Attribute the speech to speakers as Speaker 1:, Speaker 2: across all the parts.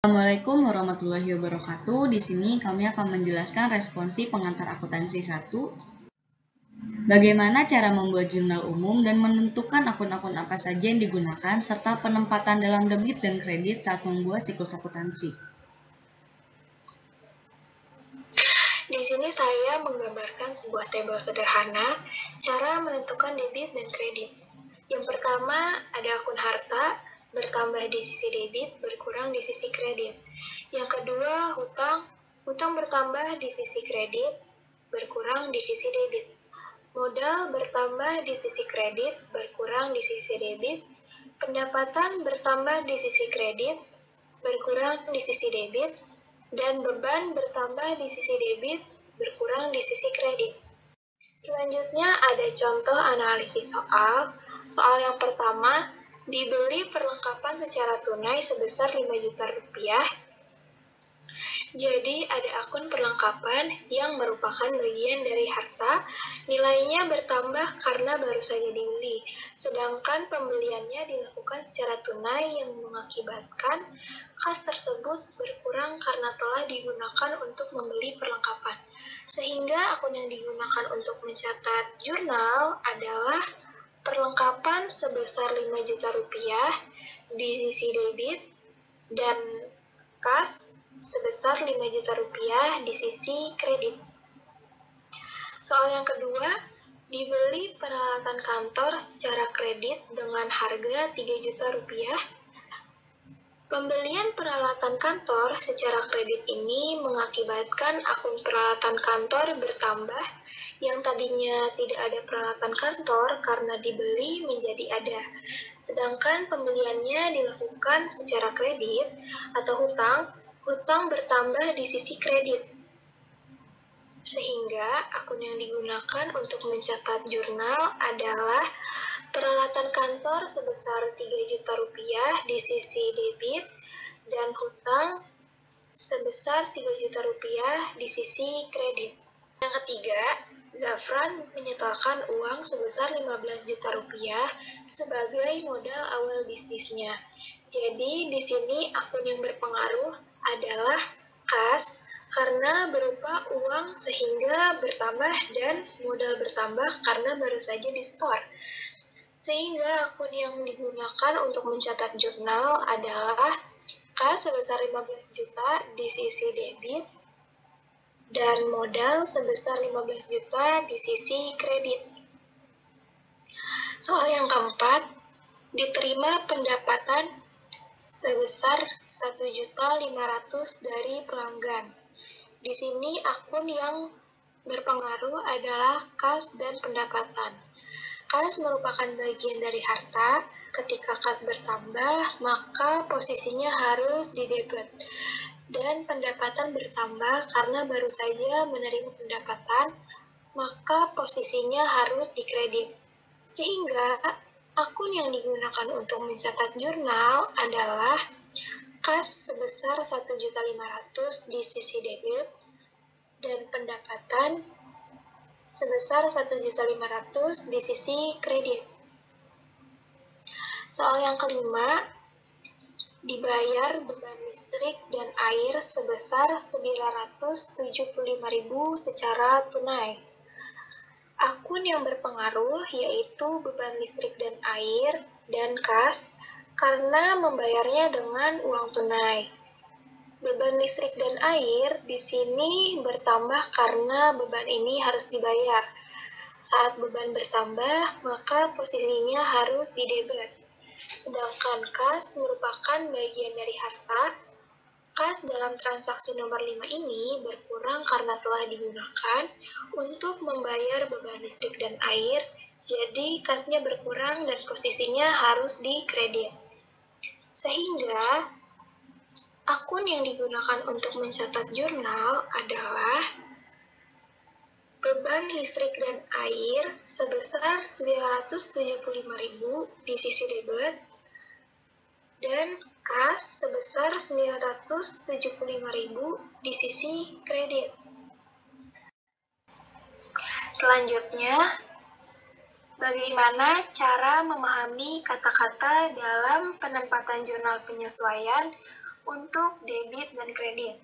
Speaker 1: Assalamualaikum warahmatullahi wabarakatuh. Di sini kami akan menjelaskan responsi pengantar akuntansi 1. Bagaimana cara membuat jurnal umum dan menentukan akun-akun apa saja yang digunakan serta penempatan dalam debit dan kredit saat membuat siklus akuntansi.
Speaker 2: Di sini saya menggambarkan sebuah tabel sederhana cara menentukan debit dan kredit. Yang pertama ada akun harta, bertambah di sisi debit, berkurang di sisi kredit. Yang kedua hutang bertambah di sisi kredit, berkurang di sisi debit. Modal bertambah di sisi kredit, berkurang di sisi debit. Pendapatan bertambah di sisi kredit, berkurang di sisi debit. Dan beban bertambah di sisi debit, berkurang di sisi kredit. Selanjutnya ada contoh analisis soal. Soal yang pertama, dibeli perlengkapan secara tunai sebesar 5 juta rupiah. Jadi ada akun perlengkapan yang merupakan bagian dari harta, nilainya bertambah karena baru saja dibeli, sedangkan pembeliannya dilakukan secara tunai yang mengakibatkan kas tersebut berkurang karena telah digunakan untuk membeli perlengkapan. Sehingga akun yang digunakan untuk mencatat jurnal adalah perlengkapan sebesar 5 juta rupiah di sisi debit dan kas sebesar 5 juta rupiah di sisi kredit. Soal yang kedua, dibeli peralatan kantor secara kredit dengan harga 3 juta rupiah. Pembelian peralatan kantor secara kredit ini mengakibatkan akun peralatan kantor bertambah yang tadinya tidak ada peralatan kantor karena dibeli menjadi ada. Sedangkan pembeliannya dilakukan secara kredit atau hutang bertambah di sisi kredit. Sehingga akun yang digunakan untuk mencatat jurnal adalah peralatan kantor sebesar 3 juta rupiah di sisi debit dan hutang sebesar 3 juta rupiah di sisi kredit. Yang ketiga, Zafran menyetorkan uang sebesar 15 juta rupiah sebagai modal awal bisnisnya. Jadi di sini akun yang berpengaruh adalah kas karena berupa uang sehingga bertambah dan modal bertambah karena baru saja disetor. Sehingga akun yang digunakan untuk mencatat jurnal adalah kas sebesar 15 juta di sisi debit dan modal sebesar 15 juta di sisi kredit. Soal yang keempat, diterima pendapatan sebesar 1.500.000 dari pelanggan. Di sini akun yang berpengaruh adalah kas dan pendapatan. Kas merupakan bagian dari harta. Ketika kas bertambah, maka posisinya harus di debit. Dan pendapatan bertambah karena baru saja menerima pendapatan, maka posisinya harus di kredit. Sehingga akun yang digunakan untuk mencatat jurnal adalah kas sebesar 1.500.000 di sisi debit dan pendapatan sebesar 1.500.000 di sisi kredit. Soal yang kelima, dibayar beban listrik dan air sebesar 975.000 secara tunai. Akun yang berpengaruh yaitu beban listrik dan air dan kas karena membayarnya dengan uang tunai. Beban listrik dan air di sini bertambah karena beban ini harus dibayar. Saat beban bertambah, maka posisinya harus di debit. Sedangkan kas merupakan bagian dari harta. Kas dalam transaksi nomor 5 ini berkurang karena telah digunakan untuk membayar beban listrik dan air, jadi kasnya berkurang dan posisinya harus di kredit. Sehingga akun yang digunakan untuk mencatat jurnal adalah beban listrik dan air sebesar 975.000 di sisi debit dan kas sebesar 975.000 di sisi kredit. Selanjutnya, bagaimana cara memahami kata-kata dalam penempatan jurnal penyesuaian untuk debit dan kredit.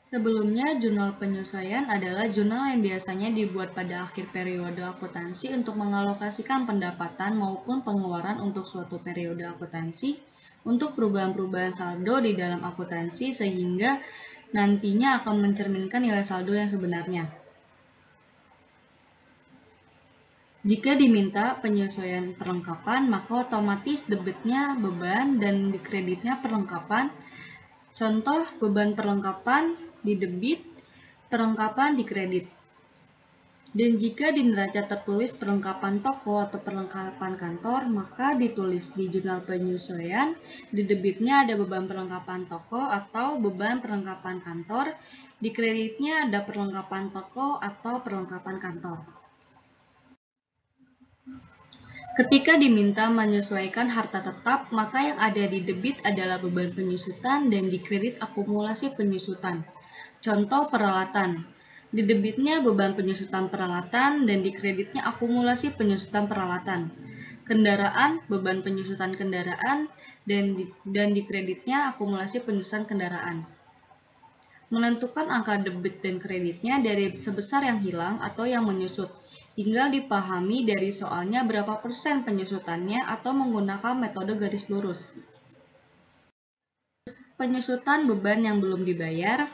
Speaker 1: Sebelumnya, jurnal penyesuaian adalah jurnal yang biasanya dibuat pada akhir periode akuntansi untuk mengalokasikan pendapatan maupun pengeluaran untuk suatu periode akuntansi untuk perubahan-perubahan saldo di dalam akuntansi sehingga nantinya akan mencerminkan nilai saldo yang sebenarnya. Jika diminta penyesuaian perlengkapan, maka otomatis debitnya beban dan kreditnya perlengkapan. Contoh, beban perlengkapan di debit, perlengkapan di kredit. Dan jika di neraca tertulis perlengkapan toko atau perlengkapan kantor, maka ditulis di jurnal penyesuaian, di debitnya ada beban perlengkapan toko atau beban perlengkapan kantor, di kreditnya ada perlengkapan toko atau perlengkapan kantor. Ketika diminta menyesuaikan harta tetap, maka yang ada di debit adalah beban penyusutan dan di kredit akumulasi penyusutan. Contoh peralatan. Di debitnya beban penyusutan peralatan dan di kreditnya akumulasi penyusutan peralatan. Kendaraan, beban penyusutan kendaraan dan di kreditnya akumulasi penyusutan kendaraan. Menentukan angka debit dan kreditnya dari sebesar yang hilang atau yang menyusut. Tinggal dipahami dari soalnya berapa persen penyusutannya atau menggunakan metode garis lurus. Penyusutan beban yang belum dibayar.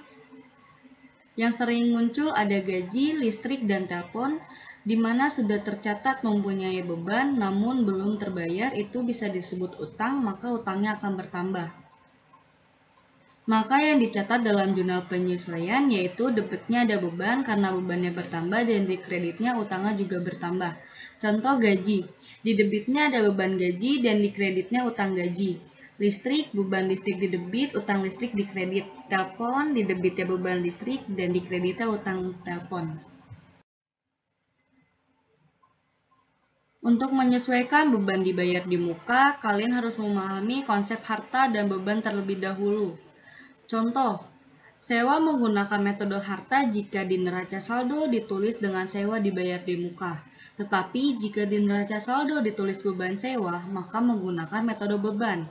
Speaker 1: Yang sering muncul ada gaji, listrik, dan telepon, di mana sudah tercatat mempunyai beban namun belum terbayar, itu bisa disebut utang, maka utangnya akan bertambah. Maka yang dicatat dalam jurnal penyesuaian yaitu debitnya ada beban karena bebannya bertambah dan di kreditnya utangnya juga bertambah. Contoh gaji, di debitnya ada beban gaji dan di kreditnya utang gaji. Listrik, beban listrik di debit, utang listrik di kredit. Telepon, di debitnya beban listrik dan di kreditnya utang telepon. Untuk menyesuaikan beban dibayar di muka, kalian harus memahami konsep harta dan beban terlebih dahulu. Contoh, sewa menggunakan metode harta jika di neraca saldo ditulis dengan sewa dibayar di muka. Tetapi jika di neraca saldo ditulis beban sewa, maka menggunakan metode beban.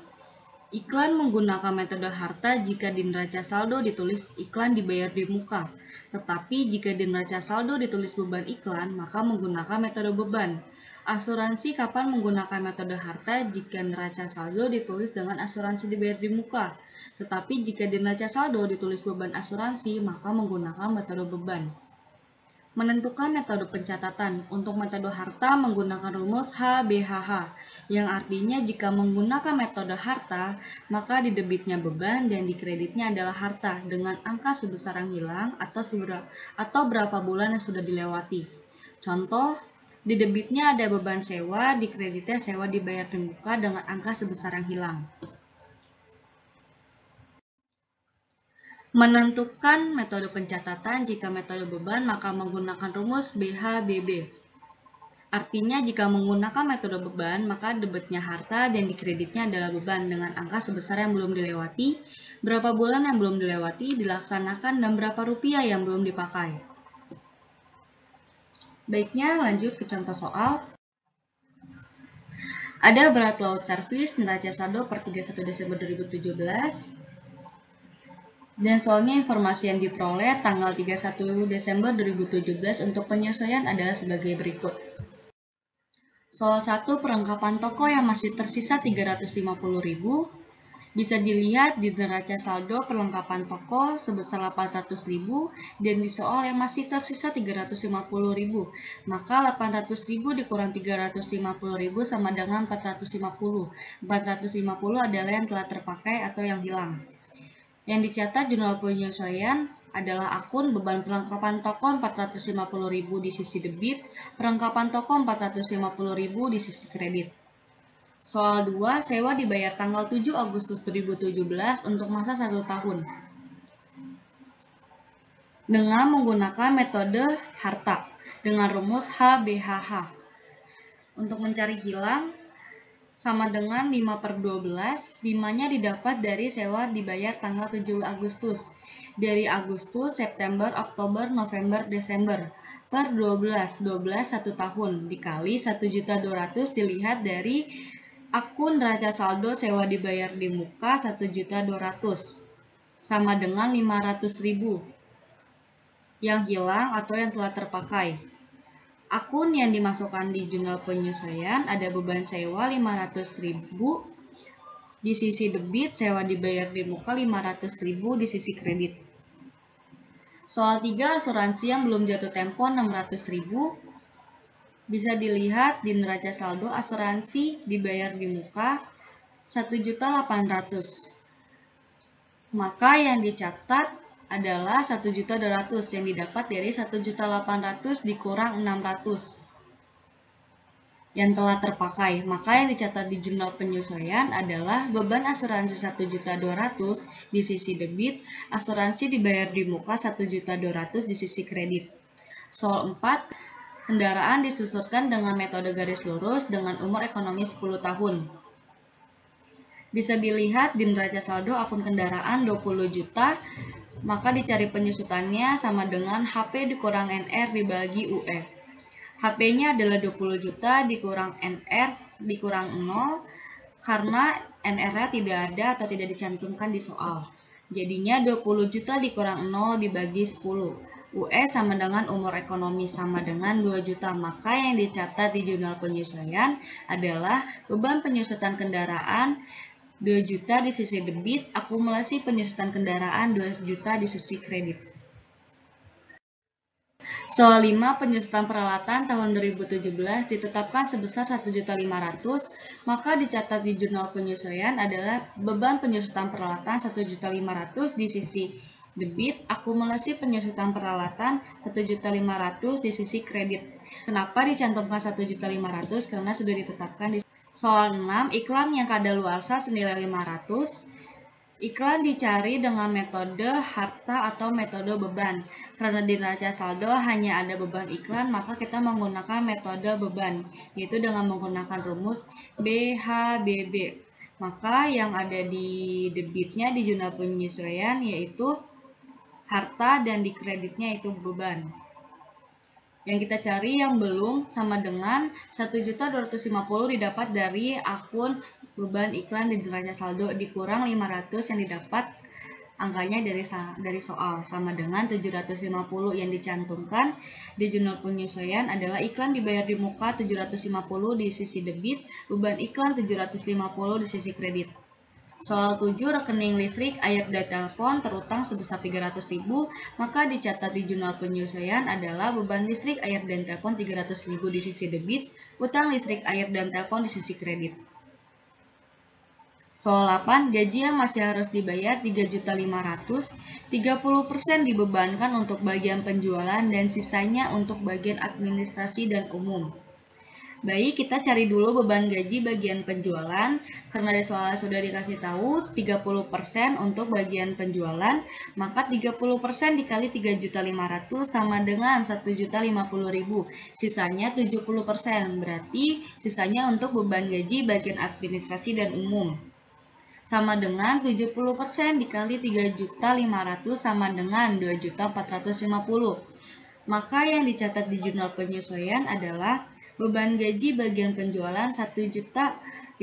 Speaker 1: Iklan menggunakan metode harta jika di neraca saldo ditulis iklan dibayar di muka. Tetapi jika di neraca saldo ditulis beban iklan, maka menggunakan metode beban. Asuransi kapan menggunakan metode harta jika neraca saldo ditulis dengan asuransi dibayar di muka. Tetapi jika di neraca saldo ditulis beban asuransi, maka menggunakan metode beban. Menentukan metode pencatatan. Untuk metode harta menggunakan rumus HBHH, yang artinya jika menggunakan metode harta, maka di debitnya beban dan di kreditnya adalah harta dengan angka sebesar yang hilang atau berapa bulan yang sudah dilewati. Contoh, di debitnya ada beban sewa, di kreditnya sewa dibayar di muka dengan angka sebesar yang hilang. Menentukan metode pencatatan. Jika metode beban, maka menggunakan rumus BHBB. Artinya, jika menggunakan metode beban, maka debitnya harta dan di kreditnya adalah beban dengan angka sebesar yang belum dilewati, berapa bulan yang belum dilewati, dilaksanakan, dan berapa rupiah yang belum dipakai. Baiknya, lanjut ke contoh soal. Ada berat laut servis neraca saldo per 31 Desember 2017. Dan soalnya informasi yang diperoleh tanggal 31 Desember 2017 untuk penyesuaian adalah sebagai berikut. Soal 1, perlengkapan toko yang masih tersisa 350.000 bisa dilihat di neraca saldo perlengkapan toko sebesar 800.000 dan di soal yang masih tersisa 350.000. Maka 800.000 dikurang 350.000 sama dengan 450. 450 adalah yang telah terpakai atau yang hilang. Yang dicatat jurnal penyesuaian adalah akun beban perlengkapan toko 450.000 di sisi debit, perlengkapan toko 450.000 di sisi kredit. Soal 2, sewa dibayar tanggal 7 Agustus 2017 untuk masa 1 tahun. Dengan menggunakan metode harta dengan rumus HBHH. Untuk mencari hilang, sama dengan 5/12, 5-nya didapat dari sewa dibayar tanggal 7 Agustus. Dari Agustus, September, Oktober, November, Desember. Per 12 1 tahun, dikali 1.200.000 dilihat dari Akun neraca saldo sewa dibayar di muka 1.200.000 sama dengan 500.000 yang hilang atau yang telah terpakai. Akun yang dimasukkan di jurnal penyesuaian ada beban sewa 500.000 di sisi debit, sewa dibayar di muka 500.000 di sisi kredit. Soal 3, asuransi yang belum jatuh tempo 600.000 bisa dilihat di neraca saldo asuransi dibayar di muka 1.800.000. Maka yang dicatat adalah 1.200.000 yang didapat dari 1.800.000 dikurang 600 yang telah terpakai. Maka yang dicatat di jurnal penyesuaian adalah beban asuransi 1.200.000 di sisi debit, asuransi dibayar di muka 1.200.000 di sisi kredit. Soal 4, kendaraan disusunkan dengan metode garis lurus dengan umur ekonomi 10 tahun. Bisa dilihat di neraca saldo akun kendaraan 20 juta, maka dicari penyusutannya sama dengan HP dikurang NR dibagi UE. HP-nya adalah 20 juta dikurang NR dikurang 0, karena NR-nya tidak ada atau tidak dicantumkan di soal. Jadinya 20 juta dikurang 0 dibagi 10. UE sama dengan umur ekonomi sama dengan 2 juta. Maka yang dicatat di jurnal penyesuaian adalah beban penyusutan kendaraan 2 juta di sisi debit, akumulasi penyusutan kendaraan 2 juta di sisi kredit. Soal 5, penyusutan peralatan tahun 2017 ditetapkan sebesar 1.500.000, maka dicatat di jurnal penyesuaian adalah beban penyusutan peralatan 1.500.000 di sisi debit, akumulasi penyusutan peralatan 1.500.000 di sisi kredit. Kenapa dicantumkan 1.500.000? Karena sudah ditetapkan di soal 6, iklan yang kadaluarsa senilai 500. Iklan dicari dengan metode harta atau metode beban. Karena di neraca saldo hanya ada beban iklan, maka kita menggunakan metode beban, yaitu dengan menggunakan rumus BHBB. Maka yang ada di debitnya di jurnal penyesuaian yaitu harta dan di kreditnya itu beban. Yang kita cari yang belum sama dengan 1.250.000 didapat dari akun beban iklan di neraca saldo dikurang 500 yang didapat angkanya dari soal sama dengan 750 yang dicantumkan di jurnal penyesuaian adalah iklan dibayar di muka 750 di sisi debit, beban iklan 750 di sisi kredit. Soal 7, rekening listrik, air, dan telepon terutang sebesar 300.000, maka dicatat di jurnal penyesuaian adalah beban listrik, air, dan telepon 300.000 di sisi debit, utang listrik, air, dan telepon di sisi kredit. Soal 8, gaji yang masih harus dibayar 3.500.000, 30% dibebankan untuk bagian penjualan dan sisanya untuk bagian administrasi dan umum. Baik, kita cari dulu beban gaji bagian penjualan. Karena di soal sudah dikasih tahu 30% untuk bagian penjualan, maka 30% dikali 3.500.000 sama dengan 1.050.000. Sisanya 70%, berarti sisanya untuk beban gaji bagian administrasi dan umum. Sama dengan 70% dikali 3.500.000 sama dengan 2.450.000. Maka yang dicatat di jurnal penyesuaian adalah beban gaji bagian penjualan 1.050.000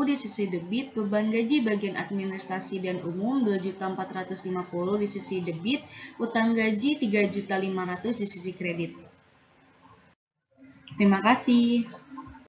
Speaker 1: di sisi debit, beban gaji bagian administrasi dan umum 2.450.000 di sisi debit, utang gaji 3.500.000 di sisi kredit. Terima kasih.